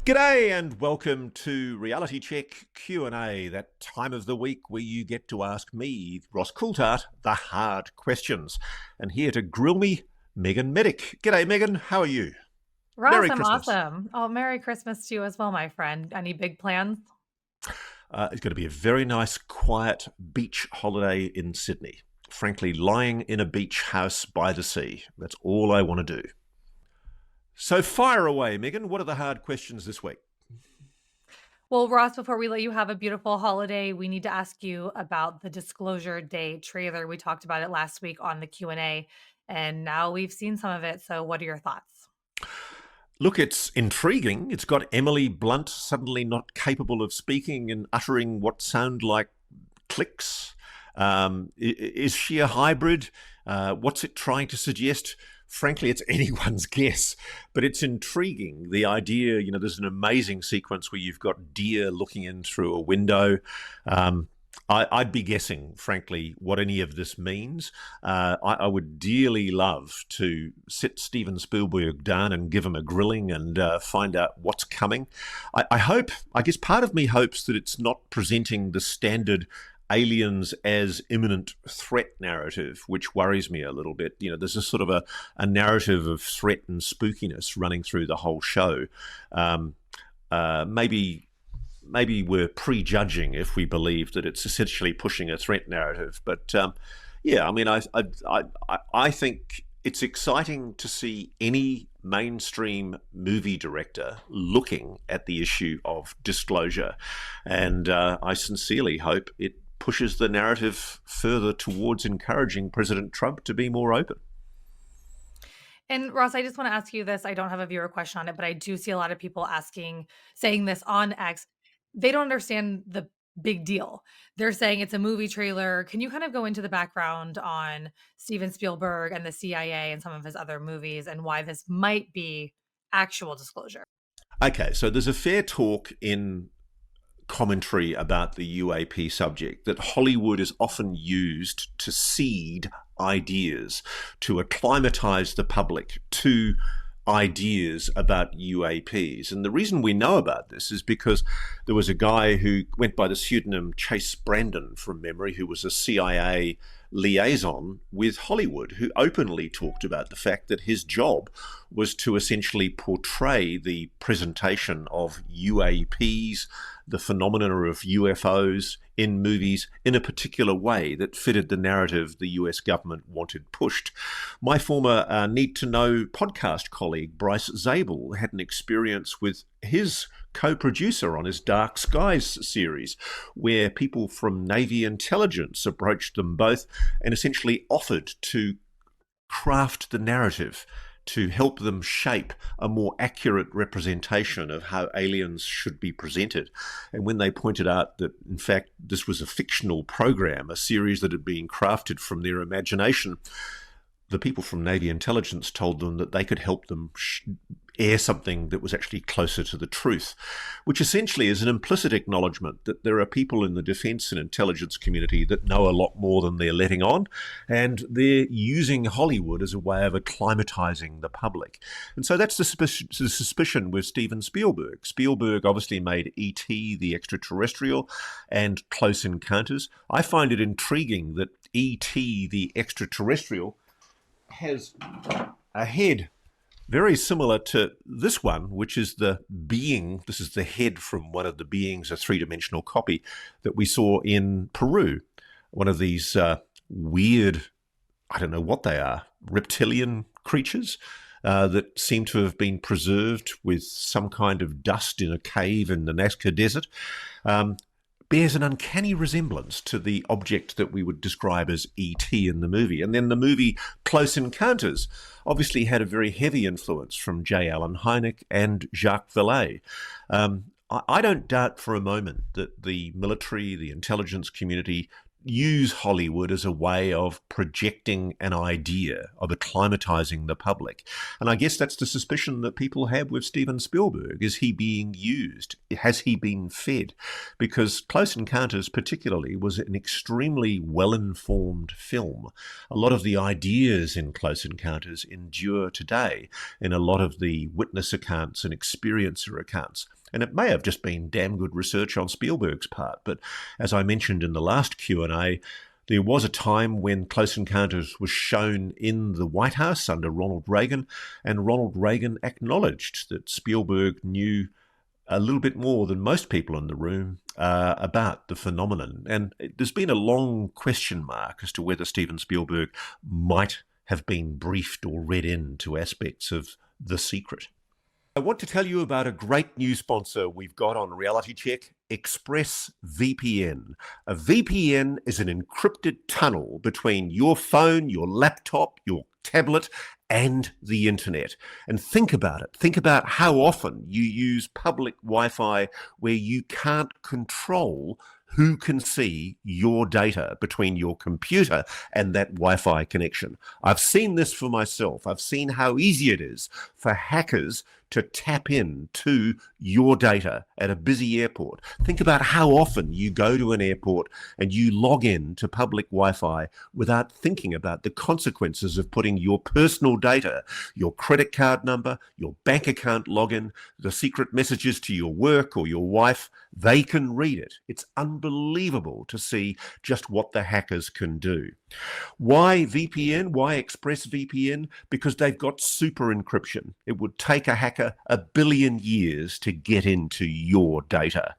G'day and welcome to Reality Check Q&A, that time of the week where you get to ask me, Ross Coulthart, the hard questions. And here to grill me, Meagan Medick. G'day, Meagan. How are you? Ross, Merry I'm Christmas. awesome. Oh, Merry Christmas to you as well, my friend. Any big plans? It's going to be a very nice, quiet beach holiday in Sydney. Frankly, lying in a beach house by the sea. That's all I want to do. So fire away, Meagan. What are the hard questions this week? Well, Ross, before we let you have a beautiful holiday, we need to ask you about the Disclosure Day trailer. We talked about it last week on the Q&A, and now we've seen some of it. So what are your thoughts? Look, it's intriguing. It's got Emily Blunt suddenly not capable of speaking and uttering what sound like clicks. Is she a hybrid? What's it trying to suggest? Frankly, it's anyone's guess, but it's intriguing. The idea, there's an amazing sequence where you've got deer looking in through a window. I'd be guessing, frankly, what any of this means. I would dearly love to sit Steven Spielberg down and give him a grilling and find out what's coming. I guess part of me hopes that it's not presenting the standard aliens as imminent threat narrative, which worries me a little bit. There's a sort of a narrative of threat and spookiness running through the whole show. Maybe we're prejudging if we believe that it's essentially pushing a threat narrative. But I think it's exciting to see any mainstream movie director looking at the issue of disclosure, and I sincerely hope it pushes the narrative further towards encouraging President Trump to be more open. And Ross, I just want to ask you this. I don't have a viewer question on it, but I do see a lot of people saying this on X. They don't understand the big deal. They're saying it's a movie trailer. Can you kind of go into the background on Steven Spielberg and the CIA and some of his other movies and why this might be actual disclosure? Okay, so there's a fair talk in commentary about the UAP subject that Hollywood is often used to seed ideas, to acclimatize the public to ideas about UAPs. And the reason we know about this is because there was a guy who went by the pseudonym Chase Brandon, from memory, who was a CIA liaison with Hollywood, who openly talked about the fact that his job was to essentially portray the presentation of UAPs, the phenomena of UFOs in movies in a particular way that fitted the narrative the US government wanted pushed. My former Need to Know podcast colleague, Bryce Zabel, had an experience with his co-producer on his Dark Skies series, where people from Navy intelligence approached them both and essentially offered to craft the narrative to help them shape a more accurate representation of how aliens should be presented. And when they pointed out that, in fact, this was a fictional program, a series that had been crafted from their imagination, the people from Navy intelligence told them that they could help them air something that was actually closer to the truth, which essentially is an implicit acknowledgement that there are people in the defence and intelligence community that know a lot more than they're letting on, and they're using Hollywood as a way of acclimatizing the public. And so that's the suspicion with Steven Spielberg. Spielberg obviously made E.T. the Extraterrestrial and Close Encounters. I find it intriguing that E.T. the Extraterrestrial has a head very similar to this one, which is the being. This is the head from one of the beings, a three-dimensional copy that we saw in Peru. One of these weird, I don't know what they are, reptilian creatures that seem to have been preserved with some kind of dust in a cave in the Nazca Desert. Bears an uncanny resemblance to the object that we would describe as E.T. in the movie. And then the movie Close Encounters obviously had a very heavy influence from J. Allen Hynek and Jacques Vallée. I don't doubt for a moment that the military, the intelligence community, use Hollywood as a way of projecting an idea, of acclimatizing the public. And I guess that's the suspicion that people have with Steven Spielberg. Is he being used? Has he been fed? Because Close Encounters particularly was an extremely well-informed film. A lot of the ideas in Close Encounters endure today in a lot of the witness accounts and experiencer accounts. And it may have just been damn good research on Spielberg's part, but as I mentioned in the last Q&A, there was a time when Close Encounters was shown in the White House under Ronald Reagan, and Ronald Reagan acknowledged that Spielberg knew a little bit more than most people in the room about the phenomenon. And there's been a long question mark as to whether Steven Spielberg might have been briefed or read into aspects of The Secret. I want to tell you about a great new sponsor we've got on Reality Check, ExpressVPN. A VPN is an encrypted tunnel between your phone, your laptop, your tablet, and the internet. And think about it. Think about how often you use public Wi-Fi where you can't control who can see your data between your computer and that Wi-Fi connection. I've seen this for myself. I've seen how easy it is for hackers to tap in to your data at a busy airport. Think about how often you go to an airport and you log in to public Wi-Fi without thinking about the consequences of putting your personal data, your credit card number, your bank account login, the secret messages to your work or your wife. They can read it. It's unbelievable to see just what the hackers can do. Why VPN? Why ExpressVPN? Because they've got super encryption. It would take a hacker 1 billion years to get into your data.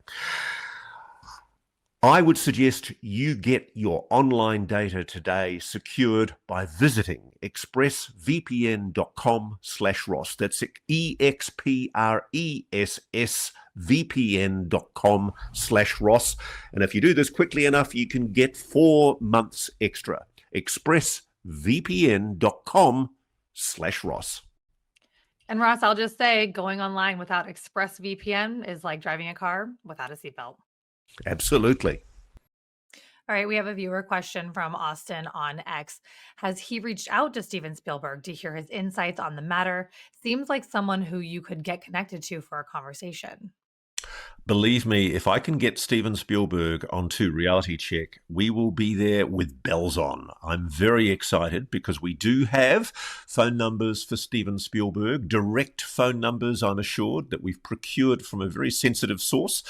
I would suggest you get your online data today secured by visiting expressvpn.com/Ross. That's expressvpn.com/Ross. And if you do this quickly enough, you can get 4 months extra. expressvpn.com/Ross. And Ross, I'll just say going online without ExpressVPN is like driving a car without a seatbelt. Absolutely. All right, we have a viewer question from Austin on X. Has he reached out to Steven Spielberg to hear his insights on the matter? Seems like someone who you could get connected to for a conversation. Believe me, if I can get Steven Spielberg onto Reality Check, we will be there with bells on. I'm very excited because we do have phone numbers for Steven Spielberg, direct phone numbers, I'm assured, that we've procured from a very sensitive source.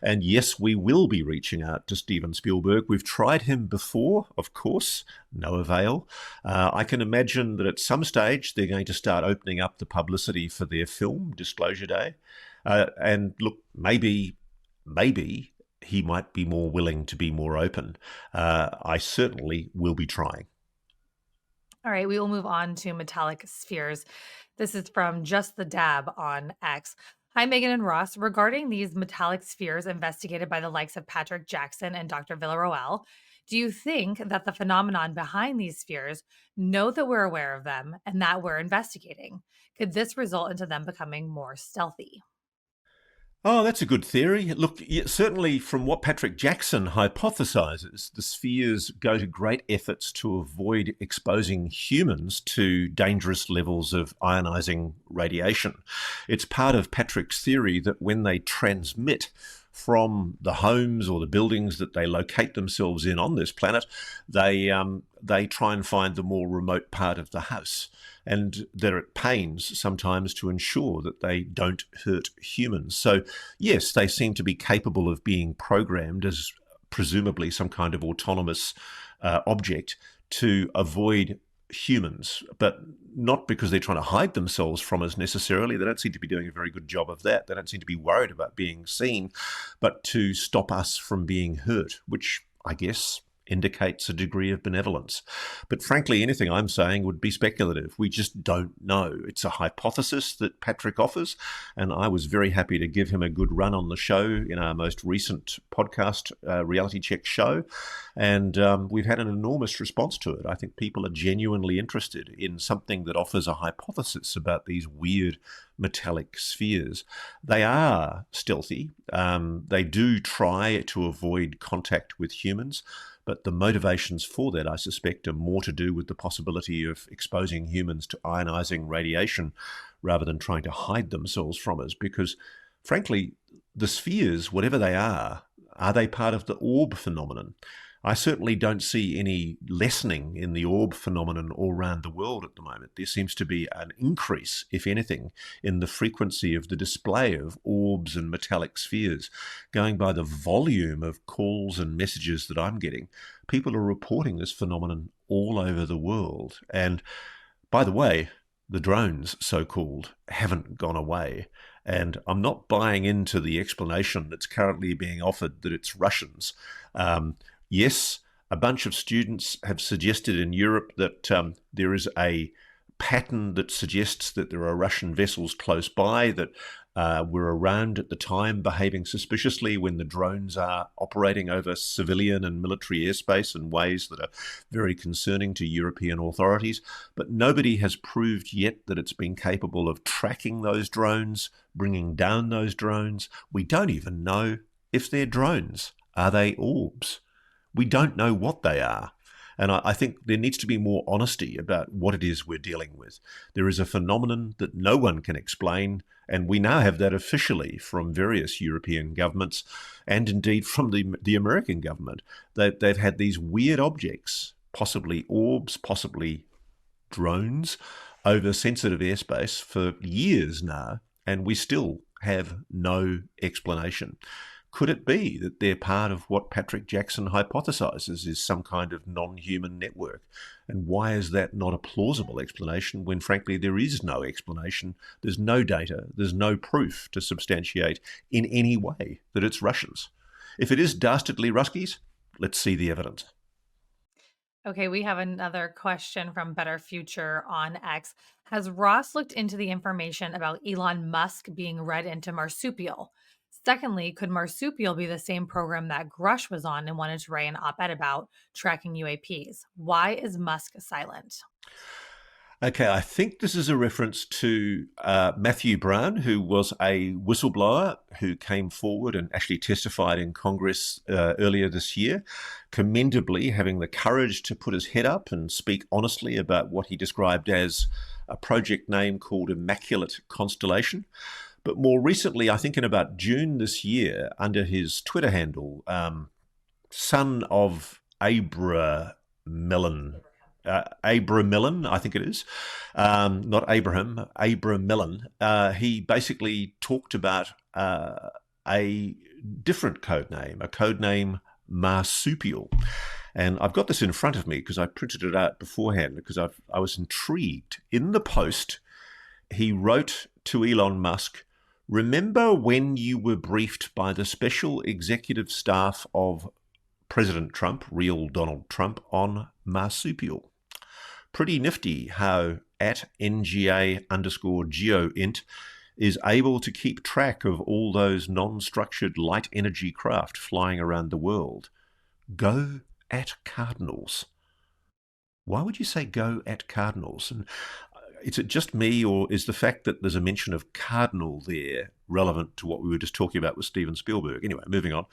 And yes, we will be reaching out to Steven Spielberg. We've tried him before, of course, no avail. I can imagine that at some stage they're going to start opening up the publicity for their film, Disclosure Day. And look, maybe he might be more willing to be more open. I certainly will be trying. All right, we will move on to metallic spheres. This is from Just the Dab on X. Hi, Meagan and Ross. Regarding these metallic spheres investigated by the likes of Patrick Jackson and Dr. Villarroel, do you think that the phenomenon behind these spheres know that we're aware of them and that we're investigating? Could this result into them becoming more stealthy? Oh, that's a good theory. Look, certainly from what Patrick Jackson hypothesizes, the spheres go to great efforts to avoid exposing humans to dangerous levels of ionizing radiation. It's part of Patrick's theory that when they transmit from the homes or the buildings that they locate themselves in on this planet, they try and find the more remote part of the house. And they're at pains sometimes to ensure that they don't hurt humans. So yes, they seem to be capable of being programmed as presumably some kind of autonomous object to avoid humans, but not because they're trying to hide themselves from us necessarily. They don't seem to be doing a very good job of that. They don't seem to be worried about being seen, but to stop us from being hurt, which I guess indicates a degree of benevolence. But frankly, anything I'm saying would be speculative. We just don't know. It's a hypothesis that Patrick offers, and I was very happy to give him a good run on the show in our most recent podcast, Reality Check show, and we've had an enormous response to it. I think people are genuinely interested in something that offers a hypothesis about these weird metallic spheres. They are stealthy. They do try to avoid contact with humans, But the motivations for that, I suspect, are more to do with the possibility of exposing humans to ionizing radiation rather than trying to hide themselves from us. Because, frankly, the spheres, whatever they are they part of the orb phenomenon? I certainly don't see any lessening in the orb phenomenon all around the world at the moment. There seems to be an increase, if anything, in the frequency of the display of orbs and metallic spheres. Going by the volume of calls and messages that I'm getting, people are reporting this phenomenon all over the world. And by the way, the drones, so-called, haven't gone away. And I'm not buying into the explanation that's currently being offered that it's Russians. Yes, a bunch of students have suggested in Europe that there is a pattern that suggests that there are Russian vessels close by that were around at the time behaving suspiciously when the drones are operating over civilian and military airspace in ways that are very concerning to European authorities. But nobody has proved yet that it's been capable of tracking those drones, bringing down those drones. We don't even know if they're drones. Are they orbs? We don't know what they are. And I think there needs to be more honesty about what it is we're dealing with. There is a phenomenon that no one can explain, and we now have that officially from various European governments and indeed from the American government. They've had these weird objects, possibly orbs, possibly drones, over sensitive airspace for years now, and we still have no explanation. Could it be that they're part of what Patrick Jackson hypothesizes is some kind of non-human network? And why is that not a plausible explanation when, frankly, there is no explanation? There's no data, there's no proof to substantiate in any way that it's Russians. If it is dastardly Ruskies, let's see the evidence. Okay, we have another question from Better Future on X. Has Ross looked into the information about Elon Musk being read into MARSUPIAL? Secondly, could MARSUPIAL be the same program that Grush was on and wanted to write an op-ed about tracking UAPs? Why is Musk silent? Okay, I think this is a reference to Matthew Brown, who was a whistleblower who came forward and actually testified in Congress earlier this year, commendably having the courage to put his head up and speak honestly about what he described as a project name called Immaculate Constellation. But more recently, I think in about June this year, under his Twitter handle, son of Abramelin, I think it is, not Abraham, Abramelin, he basically talked about a different code name MARSUPIAL. And I've got this in front of me because I printed it out beforehand because I was intrigued. In the post, he wrote to Elon Musk, "Remember when you were briefed by the special executive staff of President Trump, real Donald Trump, on MARSUPIAL?" Pretty nifty how at NGA_GeoInt is able to keep track of all those non-structured light energy craft flying around the world. Go at Cardinals. Why would you say go at Cardinals? And is it just me, or is the fact that there's a mention of cardinal there relevant to what we were just talking about with Steven Spielberg? Anyway, moving on.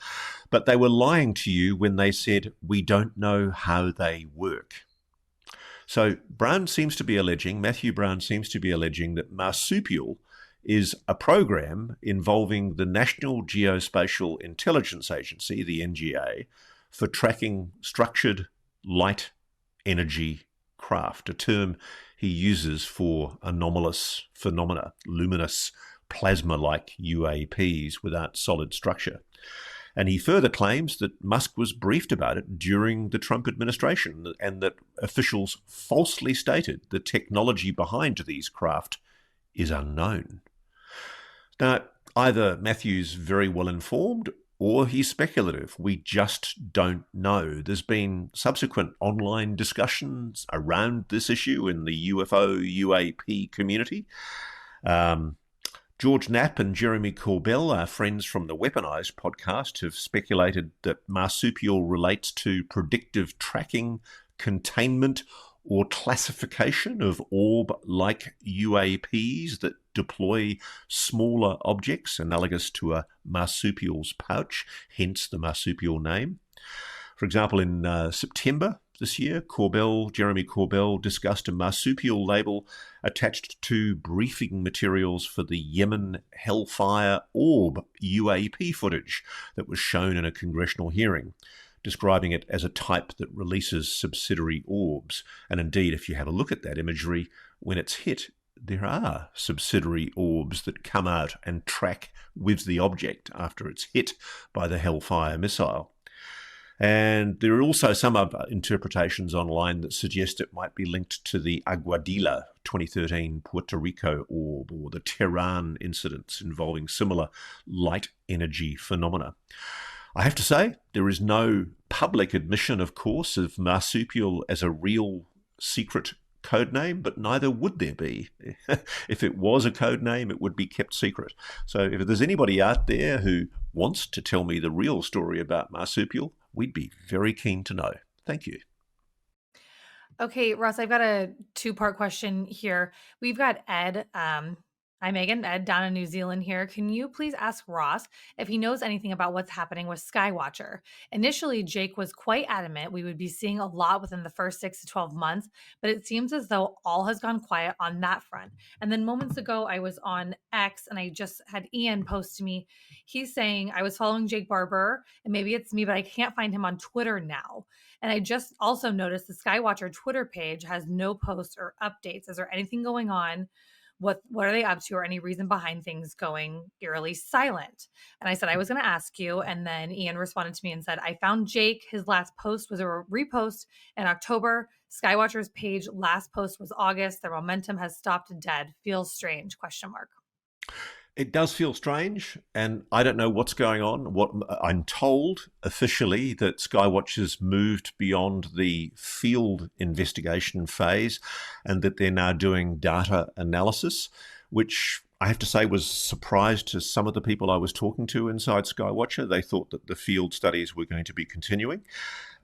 But they were lying to you when they said, we don't know how they work. So Matthew Brown seems to be alleging that MARSUPIAL is a program involving the National Geospatial Intelligence Agency, the NGA, for tracking structured light energy craft, a term he uses for anomalous phenomena, luminous plasma-like UAPs without solid structure. And he further claims that Musk was briefed about it during the Trump administration and that officials falsely stated the technology behind these craft is unknown. Now, either Matthew's very well informed or he's speculative. We just don't know. There's been subsequent online discussions around this issue in the UFO UAP community. George Knapp and Jeremy Corbell, our friends from the Weaponized podcast, have speculated that MARSUPIAL relates to predictive tracking, containment, or classification of orb-like UAPs that deploy smaller objects analogous to a marsupial's pouch, hence the marsupial name. For example, in September this year, Jeremy Corbell discussed a marsupial label attached to briefing materials for the Yemen Hellfire Orb UAP footage that was shown in a congressional hearing, describing it as a type that releases subsidiary orbs. And indeed, if you have a look at that imagery, when it's hit, there are subsidiary orbs that come out and track with the object after it's hit by the Hellfire missile. And there are also some other interpretations online that suggest it might be linked to the Aguadilla 2013 Puerto Rico orb or the Tehran incidents involving similar light energy phenomena. I have to say, there is no public admission, of course, of marsupial as a real secret code name, but neither would there be. If it was a code name, it would be kept secret. So if there's anybody out there who wants to tell me the real story about marsupial, we'd be very keen to know. Thank you. Okay, Ross, I've got a two-part question here. We've got Ed. Hi, Meagan. Ed down in New Zealand here. Can you please ask Ross if he knows anything about what's happening with Skywatcher? Initially, Jake was quite adamant we would be seeing a lot within the first 6 to 12 months, but it seems as though all has gone quiet on that front. And then moments ago, I was on X and I just had Ian post to me. He's saying, I was following Jake Barber, and maybe it's me, but I can't find him on Twitter now. And I just also noticed the Skywatcher Twitter page has no posts or updates. Is there anything going on? What are they up to, or any reason behind things going eerily silent? And I said I was going to ask you, and then Ian responded to me and said, I found Jake. His last post was a repost in October. Skywatcher's page last post was August. Their momentum has stopped dead. Feels strange, question mark. It does feel strange, and I don't know what's going on. What I'm told officially that Skywatcher's moved beyond the field investigation phase and that they're now doing data analysis, which I have to say was a surprise to some of the people I was talking to inside Skywatcher. They thought that the field studies were going to be continuing.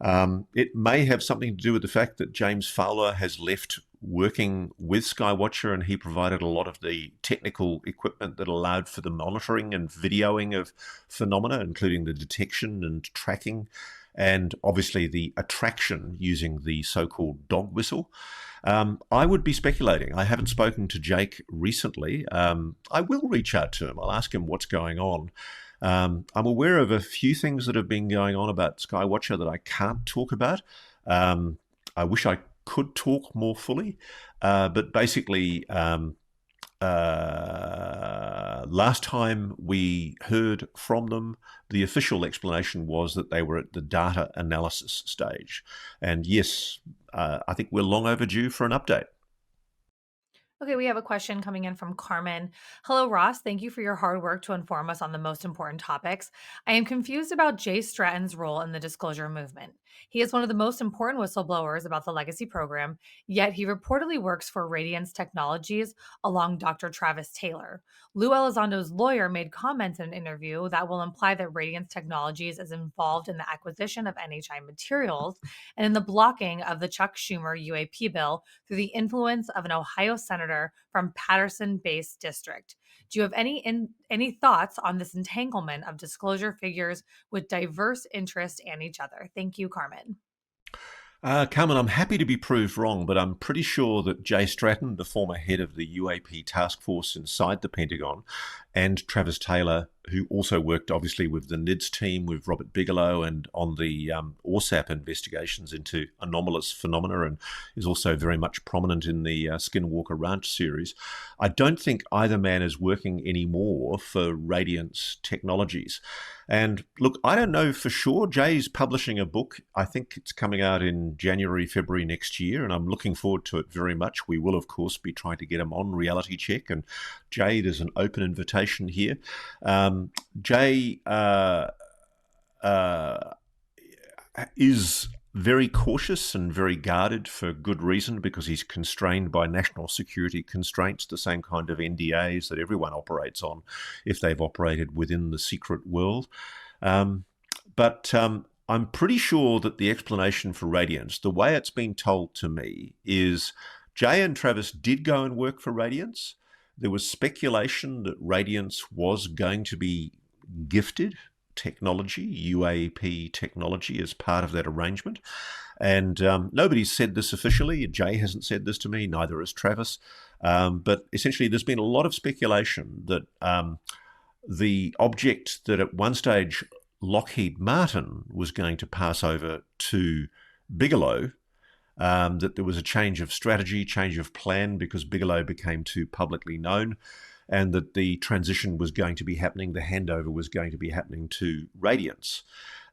It may have something to do with the fact that James Fowler has left working with Skywatcher, and he provided a lot of the technical equipment that allowed for the monitoring and videoing of phenomena, including the detection and tracking, and obviously the attraction using the so-called dog whistle. I would be speculating. I haven't spoken to Jake recently. I will reach out to him. I'll ask him what's going on. I'm aware of a few things that have been going on about Skywatcher that I can't talk about. I wish I could talk more fully, but basically, last time we heard from them, the official explanation was that they were at the data analysis stage. And yes, I think we're long overdue for an update. Okay, we have a question coming in from Carmen. Hello, Ross. Thank you for your hard work to inform us on the most important topics. I am confused about Jay Stratton's role in the disclosure movement. He is one of the most important whistleblowers about the legacy program, yet he reportedly works for Radiance Technologies along Dr. Travis Taylor. Lou Elizondo's lawyer made comments in an interview that will imply that Radiance Technologies is involved in the acquisition of NHI materials and in the blocking of the Chuck Schumer UAP bill through the influence of an Ohio senator from Patterson-based district. Do you have any thoughts on this entanglement of disclosure figures with diverse interests and each other? Thank you, Carmen. Carmen, I'm happy to be proved wrong, but I'm pretty sure that Jay Stratton, the former head of the UAP task force inside the Pentagon, and Travis Taylor, who also worked obviously with the NIDS team, with Robert Bigelow, and on the ORSAP investigations into anomalous phenomena, and is also very much prominent in the Skinwalker Ranch series. I don't think either man is working anymore for Radiance Technologies. And look, I don't know for sure. Jay's publishing a book. I think it's coming out in January, February next year, and I'm looking forward to it very much. We will, of course, be trying to get him on Reality Check. And Jay, there's an open invitation here. Jay is very cautious and very guarded for good reason, because he's constrained by national security constraints, the same kind of NDAs that everyone operates on if they've operated within the secret world. But I'm pretty sure that the explanation for Radiance, the way it's been told to me, is Jay and Travis did go and work for Radiance. There was speculation that Radiance was going to be gifted technology, UAP technology, as part of that arrangement. And nobody's said this officially. Jay hasn't said this to me, neither has Travis. But essentially, there's been a lot of speculation that the object that at one stage Lockheed Martin was going to pass over to Bigelow, that there was a change of strategy, change of plan, because Bigelow became too publicly known, and that the transition was going to be happening, the handover was going to be happening to Radiance.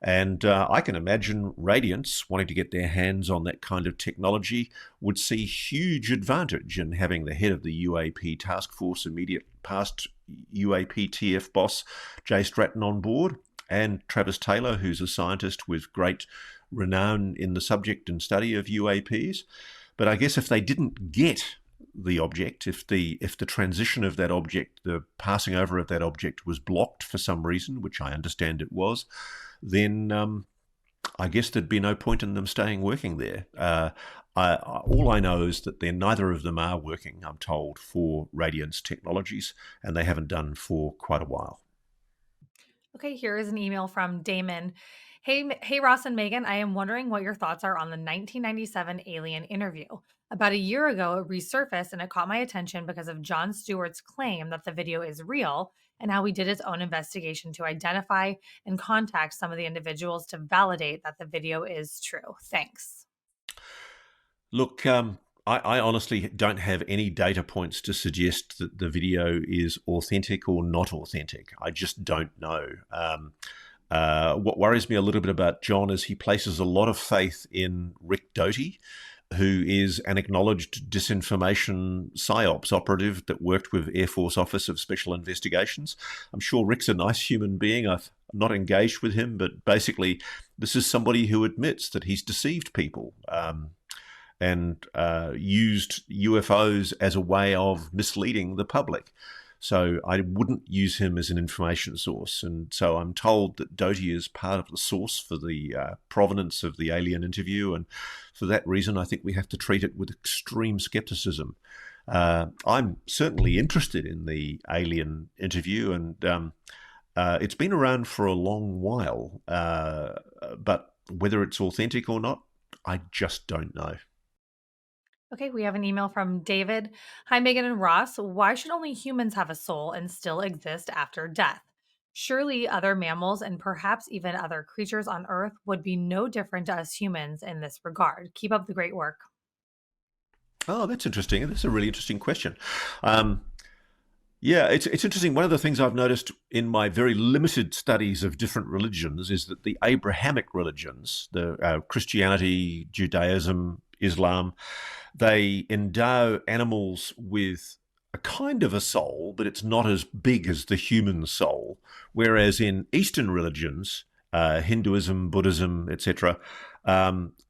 And I can imagine Radiance, wanting to get their hands on that kind of technology, would see huge advantage in having the head of the UAP task force, immediate past UAP TF boss, Jay Stratton, on board, and Travis Taylor, who's a scientist with great renown in the subject and study of UAPs. But I guess if they didn't get the object, if the transition of that object, the passing over of that object, was blocked for some reason, which I understand it was, then I guess there'd be no point in them staying working there. All I know is that neither of them are working, I'm told, for Radiance Technologies, and they haven't done for quite a while. Okay, here is an email from Damon. Hey, Ross and Megan, I am wondering what your thoughts are on the 1997 Alien interview. About a year ago, it resurfaced and it caught my attention because of Jon Stewart's claim that the video is real and how he did his own investigation to identify and contact some of the individuals to validate that the video is true. Thanks. Look, I honestly don't have any data points to suggest that the video is authentic or not authentic. I just don't know. What worries me a little bit about John is he places a lot of faith in Rick Doty, who is an acknowledged disinformation psyops operative that worked with Air Force Office of Special Investigations. I'm sure Rick's a nice human being. I've not engaged with him, but basically this is somebody who admits that he's deceived people and used UFOs as a way of misleading the public. So I wouldn't use him as an information source. And so I'm told that Doty is part of the source for the provenance of the alien interview. And for that reason, I think we have to treat it with extreme skepticism. I'm certainly interested in the alien interview, and it's been around for a long while. But whether it's authentic or not, I just don't know. Okay, we have an email from David. Hi, Megan and Ross. Why should only humans have a soul and still exist after death? Surely other mammals and perhaps even other creatures on Earth would be no different to us humans in this regard. Keep up the great work. Oh, that's interesting. That's a really interesting question. Yeah, it's interesting. One of the things I've noticed in my very limited studies of different religions is that the Abrahamic religions, the Christianity, Judaism, Islam, they endow animals with a kind of a soul, but it's not as big as the human soul. Whereas in Eastern religions, Hinduism, Buddhism, etc.,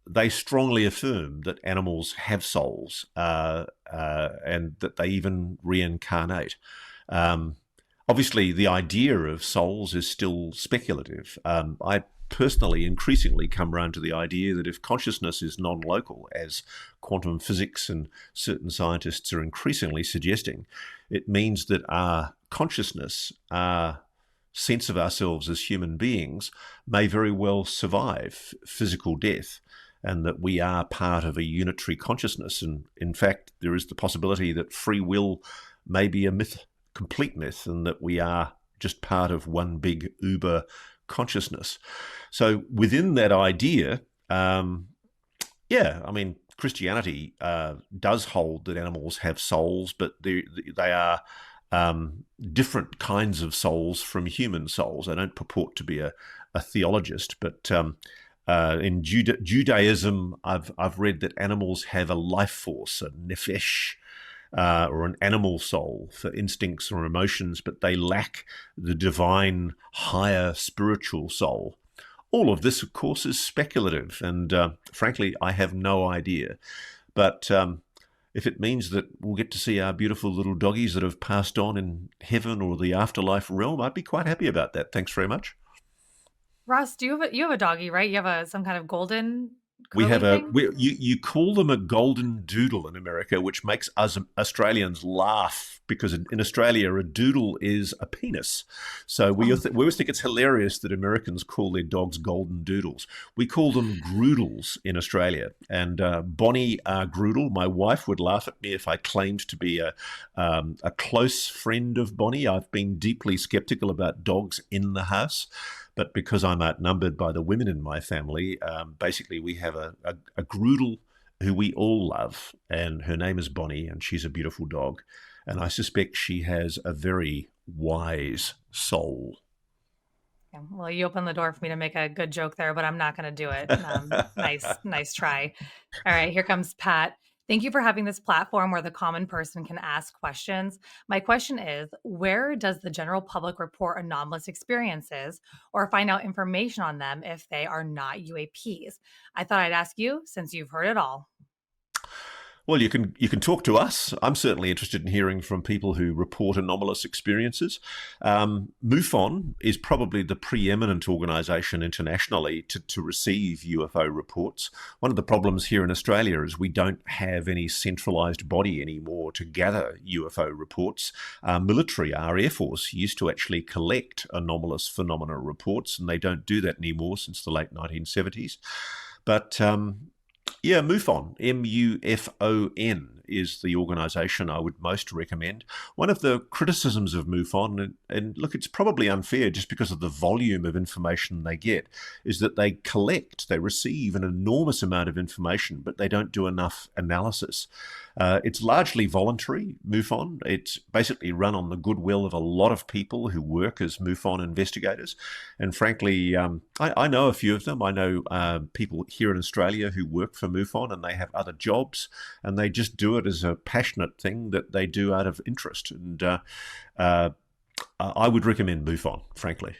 they strongly affirm that animals have souls and that they even reincarnate. Obviously, the idea of souls is still speculative. I personally increasingly come around to the idea that if consciousness is non-local, as quantum physics and certain scientists are increasingly suggesting, it means that our consciousness, our sense of ourselves as human beings, may very well survive physical death, and that we are part of a unitary consciousness. And in fact, there is the possibility that free will may be a myth, complete myth, and that we are just part of one big uber consciousness. So within that idea, Christianity does hold that animals have souls, but they are different kinds of souls from human souls. I don't purport to be a theologist, but in Judaism, I've read that animals have a life force, a nefesh, or an animal soul for instincts or emotions, but they lack the divine, higher spiritual soul. All of this, of course, is speculative, and frankly, I have no idea. But if it means that we'll get to see our beautiful little doggies that have passed on in heaven or the afterlife realm, I'd be quite happy about that. Thanks very much. Ross, you have a doggy, right? You have some kind of golden We have curly thing? you call them a golden doodle in America, which makes us Australians laugh because in Australia a doodle is a penis. So Oh, we always think it's hilarious that Americans call their dogs golden doodles. We call them groodles in Australia. And Bonnie Groodle, my wife, would laugh at me if I claimed to be a close friend of Bonnie. I've been deeply skeptical about dogs in the house. But because I'm outnumbered by the women in my family, basically we have a Groodle who we all love, and her name is Bonnie, and she's a beautiful dog. And I suspect she has a very wise soul. yeah. Well, you opened the door for me to make a good joke there, but I'm not going to do it. Nice try. All right, here comes Pat. Thank you for having this platform where the common person can ask questions. My question is, where does the general public report anomalous experiences or find out information on them if they are not UAPs? I thought I'd ask you since you've heard it all. Well, you can talk to us. I'm certainly interested in hearing from people who report anomalous experiences. MUFON is probably the preeminent organisation internationally to receive UFO reports. One of the problems here in Australia is we don't have any centralised body anymore to gather UFO reports. Our military, our Air Force, used to actually collect anomalous phenomena reports, and they don't do that anymore since the late 1970s. But yeah, MUFON, MUFON, is the organisation I would most recommend. One of the criticisms of MUFON, and look, it's probably unfair just because of the volume of information they get, is that they receive an enormous amount of information, but they don't do enough analysis. It's largely voluntary, MUFON. It's basically run on the goodwill of a lot of people who work as MUFON investigators. And frankly, I know a few of them. I know people here in Australia who work for MUFON and they have other jobs and they just do it as a passionate thing that they do out of interest. And I would recommend MUFON, frankly.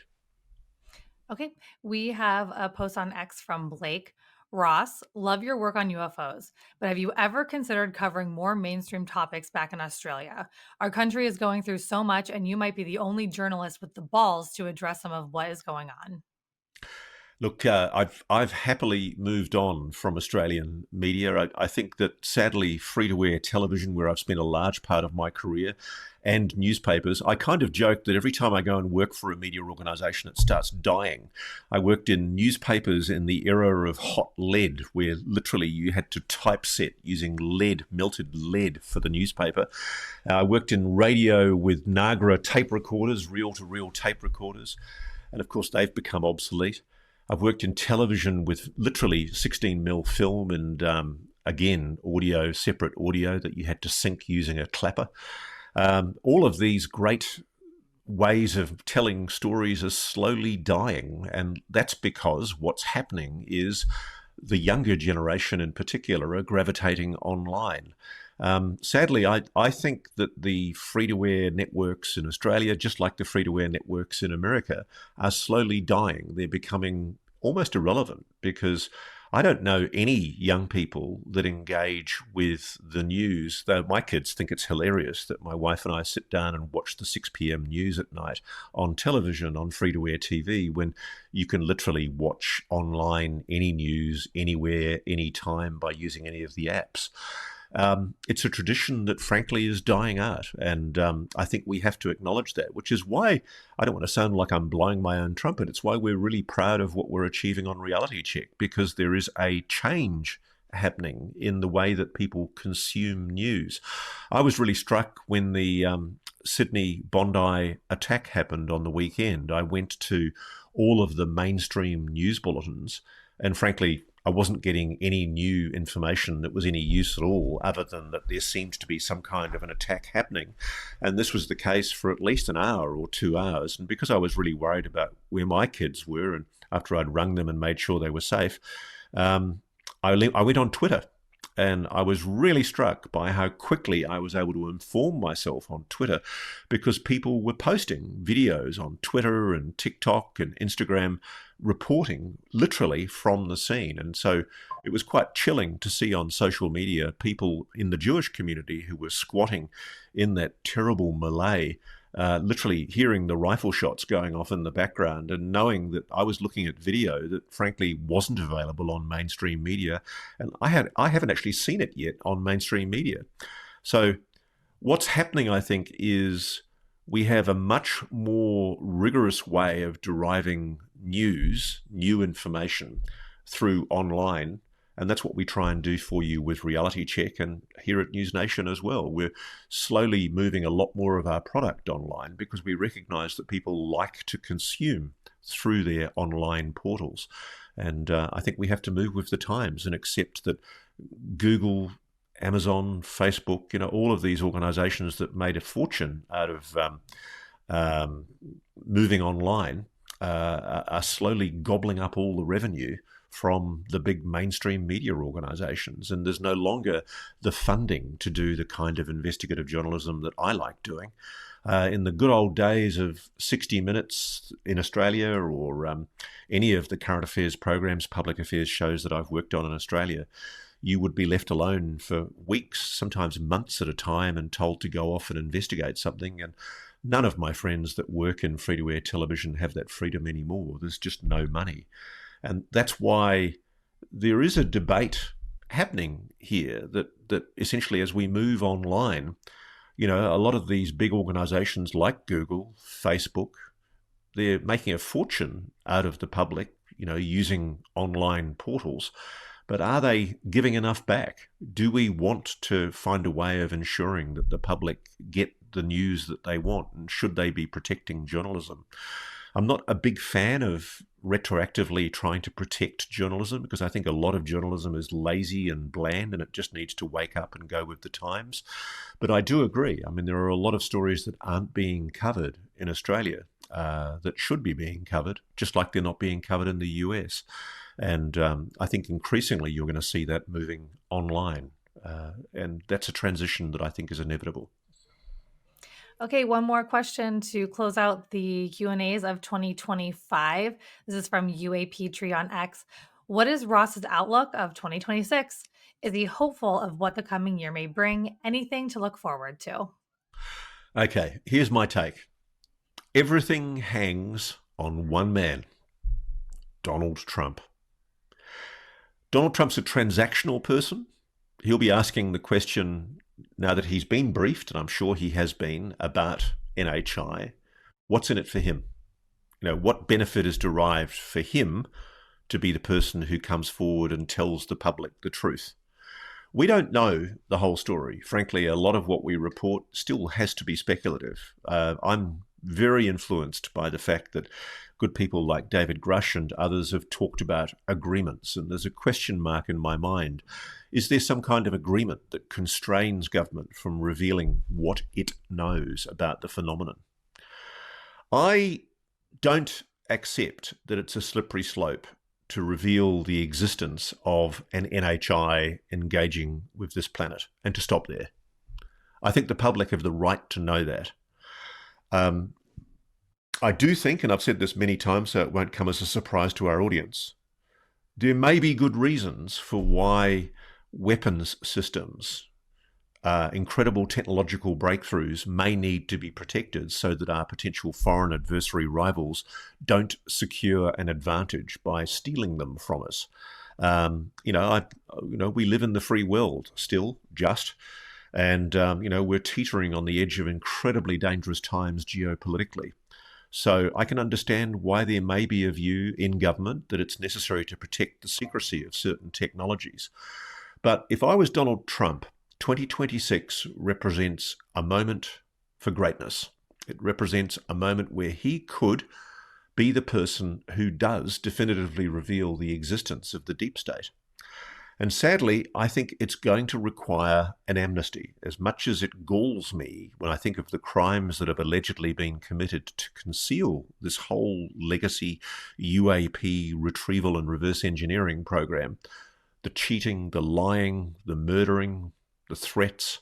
Okay, we have a post on X from Blake. Ross, love your work on UFOs, but have you ever considered covering more mainstream topics back in Australia? Our country is going through so much, and you might be the only journalist with the balls to address some of what is going on. Look, I've happily moved on from Australian media. I think that sadly, free-to-air television, where I've spent a large part of my career, and newspapers, I kind of joke that every time I go and work for a media organisation, it starts dying. I worked in newspapers in the era of hot lead, where literally you had to typeset using lead, melted lead for the newspaper. I worked in radio with Nagra tape recorders, reel-to-reel tape recorders, and of course they've become obsolete. I've worked in television with literally 16mm film and again, audio, separate audio that you had to sync using a clapper. All of these great ways of telling stories are slowly dying. And that's because what's happening is the younger generation in particular are gravitating online. Sadly, I think that the free-to-air networks in Australia, just like the free-to-air networks in America, are slowly dying. They're becoming almost irrelevant because I don't know any young people that engage with the news, though my kids think it's hilarious that my wife and I sit down and watch the 6 p.m. news at night on television, on free-to-air TV, when you can literally watch online any news, anywhere, anytime by using any of the apps. It's a tradition that frankly is dying out. And I think we have to acknowledge that, which is why I don't want to sound like I'm blowing my own trumpet. It's why we're really proud of what we're achieving on Reality Check, because there is a change happening in the way that people consume news. I was really struck when the Sydney Bondi attack happened on the weekend. I went to all of the mainstream news bulletins, and frankly, I wasn't getting any new information that was any use at all, other than that there seemed to be some kind of an attack happening. And this was the case for at least an hour or 2 hours. And because I was really worried about where my kids were, and after I'd rung them and made sure they were safe, I went on Twitter. And I was really struck by how quickly I was able to inform myself on Twitter, because people were posting videos on Twitter and TikTok and Instagram reporting literally from the scene. And so it was quite chilling to see on social media people in the Jewish community who were squatting in that terrible melee, literally hearing the rifle shots going off in the background and knowing that I was looking at video that frankly wasn't available on mainstream media. And I haven't actually seen it yet on mainstream media. So what's happening, I think, is we have a much more rigorous way of deriving news, new information through online. And that's what we try and do for you with Reality Check and here at NewsNation as well. We're slowly moving a lot more of our product online because we recognize that people like to consume through their online portals. And I think we have to move with the times and accept that Google, Amazon, Facebook, all of these organizations that made a fortune out of moving online are slowly gobbling up all the revenue from the big mainstream media organizations. And there's no longer the funding to do the kind of investigative journalism that I like doing. In the good old days of 60 Minutes in Australia or any of the current affairs programs, public affairs shows that I've worked on in Australia, you would be left alone for weeks, sometimes months at a time, and told to go off and investigate something. And none of my friends that work in free-to-air television have that freedom anymore. There's just no money. And that's why there is a debate happening here that essentially as we move online, a lot of these big organizations like Google, Facebook, they're making a fortune out of the public, using online portals. But are they giving enough back? Do we want to find a way of ensuring that the public get the news that they want? And should they be protecting journalism? I'm not a big fan of retroactively trying to protect journalism because I think a lot of journalism is lazy and bland and it just needs to wake up and go with the times. But I do agree. I mean, there are a lot of stories that aren't being covered in Australia that should be being covered, just like they're not being covered in the US. And I think increasingly you're going to see that moving online. And that's a transition that I think is inevitable. Okay, one more question to close out the Q&As of 2025. This is from UAP Tree on X. What is Ross's outlook of 2026? Is he hopeful of what the coming year may bring? Anything to look forward to? Okay, here's my take. Everything hangs on one man, Donald Trump. Donald Trump's a transactional person. He'll be asking the question, now that he's been briefed, and I'm sure he has been, about NHI, what's in it for him? What benefit is derived for him to be the person who comes forward and tells the public the truth? We don't know the whole story. Frankly, a lot of what we report still has to be speculative. I'm very influenced by the fact that good people like David Grush and others have talked about agreements, and there's a question mark in my mind. Is there some kind of agreement that constrains government from revealing what it knows about the phenomenon? I don't accept that it's a slippery slope to reveal the existence of an NHI engaging with this planet and to stop there. I think the public have the right to know that. I do think, and I've said this many times so it won't come as a surprise to our audience, there may be good reasons for why weapons systems, incredible technological breakthroughs may need to be protected so that our potential foreign adversary rivals don't secure an advantage by stealing them from us. We live in the free world still, and we're teetering on the edge of incredibly dangerous times geopolitically. So I can understand why there may be a view in government that it's necessary to protect the secrecy of certain technologies. But if I was Donald Trump, 2026 represents a moment for greatness. It represents a moment where he could be the person who does definitively reveal the existence of the deep state. And sadly, I think it's going to require an amnesty. As much as it galls me when I think of the crimes that have allegedly been committed to conceal this whole legacy UAP retrieval and reverse engineering program, the cheating, the lying, the murdering, the threats.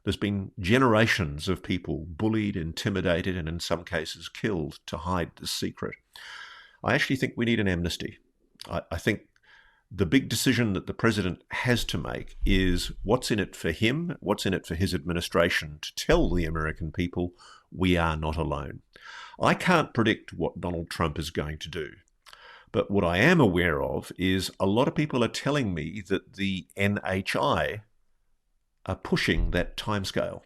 There's been generations of people bullied, intimidated, and in some cases killed to hide this secret. I actually think we need an amnesty. I think the big decision that the president has to make is what's in it for him, what's in it for his administration to tell the American people we are not alone. I can't predict what Donald Trump is going to do. But what I am aware of is a lot of people are telling me that the NHI are pushing that timescale.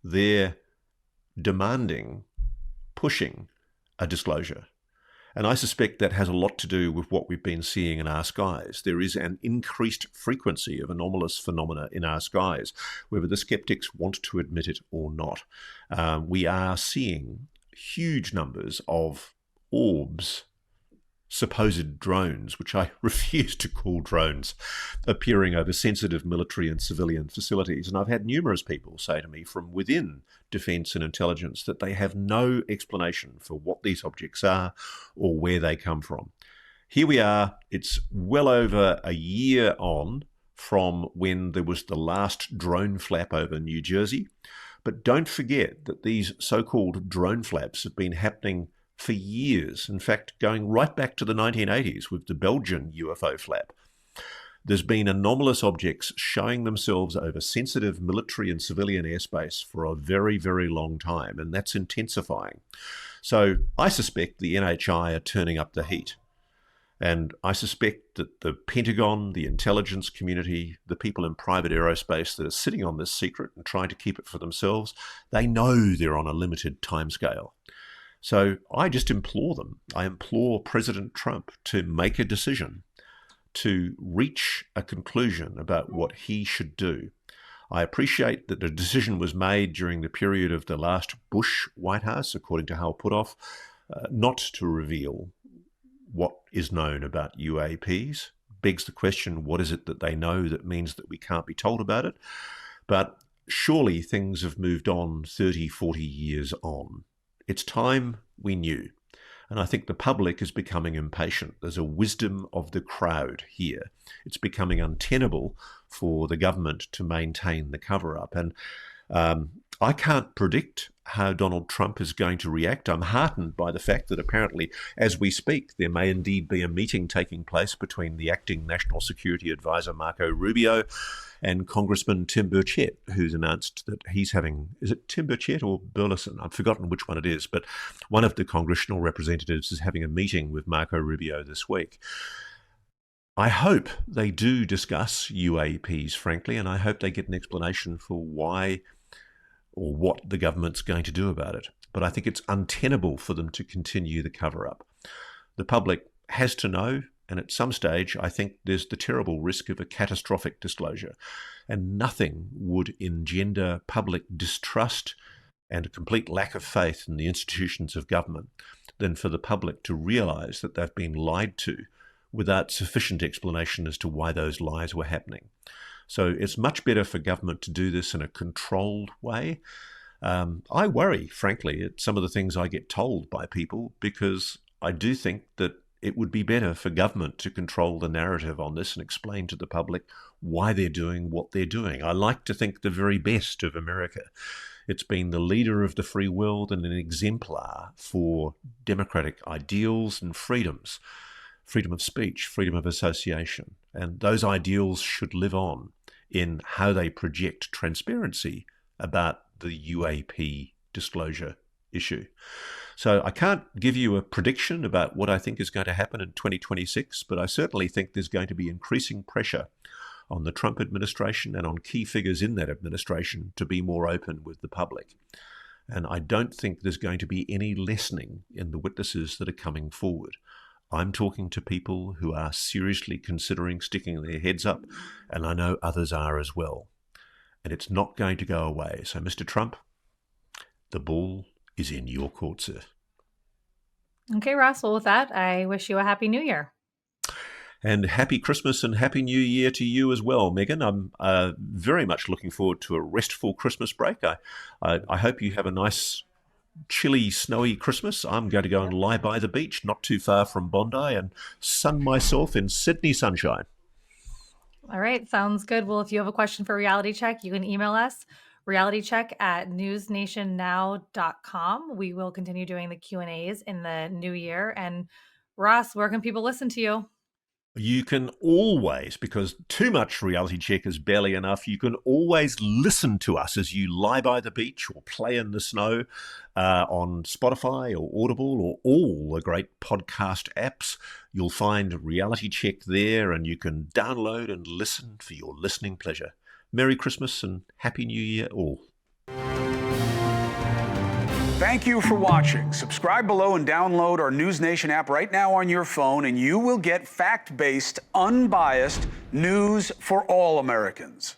They're demanding, pushing a disclosure. And I suspect that has a lot to do with what we've been seeing in our skies. There is an increased frequency of anomalous phenomena in our skies, whether the skeptics want to admit it or not. We are seeing huge numbers of orbs, supposed drones, which I refuse to call drones, appearing over sensitive military and civilian facilities. And I've had numerous people say to me from within defence and intelligence that they have no explanation for what these objects are or where they come from. Here we are, it's well over a year on from when there was the last drone flap over New Jersey. But don't forget that these so-called drone flaps have been happening for years, in fact, going right back to the 1980s with the Belgian UFO flap. There's been anomalous objects showing themselves over sensitive military and civilian airspace for a very, very long time, and that's intensifying. So I suspect the NHI are turning up the heat. And I suspect that the Pentagon, the intelligence community, the people in private aerospace that are sitting on this secret and trying to keep it for themselves, they know they're on a limited timescale. So I just implore them, I implore President Trump to make a decision, to reach a conclusion about what he should do. I appreciate that the decision was made during the period of the last Bush White House, according to Hal Puthoff, not to reveal what is known about UAPs. Begs the question, what is it that they know that means that we can't be told about it? But surely things have moved on 30, 40 years on. It's time we knew. And I think the public is becoming impatient. There's a wisdom of the crowd here. It's becoming untenable for the government to maintain the cover-up. And I can't predict how Donald Trump is going to react. I'm heartened by the fact that apparently, as we speak, there may indeed be a meeting taking place between the acting National Security Advisor Marco Rubio and Congressman Tim Burchett, who's announced that he's having, is it Tim Burchett or Burleson? I've forgotten which one it is, but one of the congressional representatives is having a meeting with Marco Rubio this week. I hope they do discuss UAPs, frankly, and I hope they get an explanation for why or what the government's going to do about it. But I think it's untenable for them to continue the cover-up. The public has to know, and at some stage, I think there's the terrible risk of a catastrophic disclosure. And nothing would engender public distrust and a complete lack of faith in the institutions of government than for the public to realise that they've been lied to without sufficient explanation as to why those lies were happening. So it's much better for government to do this in a controlled way. I worry, frankly, at some of the things I get told by people, because I do think that it would be better for government to control the narrative on this and explain to the public why they're doing what they're doing. I like to think the very best of America. It's been the leader of the free world and an exemplar for democratic ideals and freedoms. Freedom of speech, freedom of association. And those ideals should live on in how they project transparency about the UAP disclosure issue. So I can't give you a prediction about what I think is going to happen in 2026, but I certainly think there's going to be increasing pressure on the Trump administration and on key figures in that administration to be more open with the public. And I don't think there's going to be any lessening in the witnesses that are coming forward. I'm talking to people who are seriously considering sticking their heads up, and I know others are as well. And it's not going to go away. So, Mr. Trump, the ball is in your court, sir. Okay, Ross. Well, with that, I wish you a happy new year. And happy Christmas and happy new year to you as well, Meagan. I'm very much looking forward to a restful Christmas break. I hope you have a nice, chilly, snowy Christmas. I'm going to go and lie by the beach, not too far from Bondi, and sun myself in Sydney sunshine. All right, sounds good. Well, if you have a question for Reality Check, you can email us, realitycheck@newsnationnow.com. We will continue doing the Q&As in the new year. And Ross, where can people listen to you? You can always, because too much reality check is barely enough, you can always listen to us as you lie by the beach or play in the snow on Spotify or Audible or all the great podcast apps. You'll find reality check there, and you can download and listen for your listening pleasure. Merry Christmas and Happy New Year all. Thank you for watching. Subscribe below and download our NewsNation app right now on your phone, and you will get fact-based, unbiased news for all Americans.